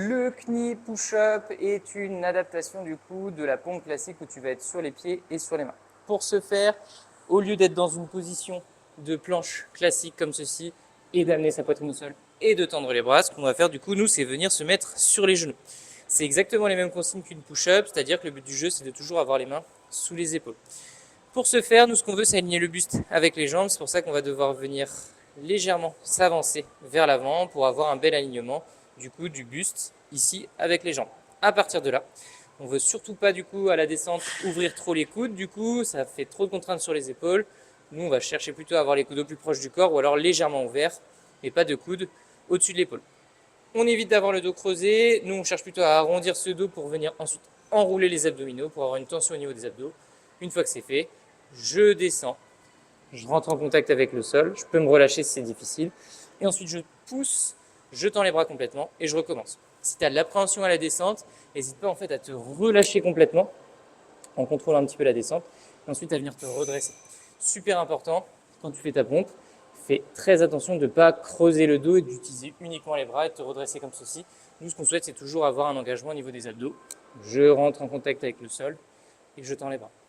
Le knie push-up est une adaptation du coup de la pompe classique où tu vas être sur les pieds et sur les mains. Pour ce faire, au lieu d'être dans une position de planche classique comme ceci et d'amener sa poitrine au sol et de tendre les bras, ce qu'on va faire du coup nous c'est venir se mettre sur les genoux. C'est exactement les mêmes consignes qu'une push-up, c'est-à-dire que le but du jeu c'est de toujours avoir les mains sous les épaules. Pour ce faire, nous ce qu'on veut c'est aligner le buste avec les jambes, c'est pour ça qu'on va devoir venir légèrement s'avancer vers l'avant pour avoir un bel alignement du coup du buste ici avec les jambes. À partir de là, on veut surtout pas du coup à la descente ouvrir trop les coudes, du coup ça fait trop de contraintes sur les épaules. Nous on va chercher plutôt à avoir les coudes au plus proche du corps ou alors légèrement ouverts, mais pas de coudes au-dessus de l'épaule. On évite d'avoir le dos creusé, nous on cherche plutôt à arrondir ce dos pour venir ensuite enrouler les abdominaux, pour avoir une tension au niveau des abdos. Une fois que c'est fait, je descends, je rentre en contact avec le sol, je peux me relâcher si c'est difficile, et ensuite je pousse, je tends les bras complètement et je recommence. Si tu as de l'appréhension à la descente, n'hésite pas en fait à te relâcher complètement en contrôlant un petit peu la descente, et ensuite à venir te redresser. Super important, quand tu fais ta pompe, fais très attention de ne pas creuser le dos et d'utiliser uniquement les bras et de te redresser comme ceci. Nous, ce qu'on souhaite, c'est toujours avoir un engagement au niveau des abdos. Je rentre en contact avec le sol et je tends les bras.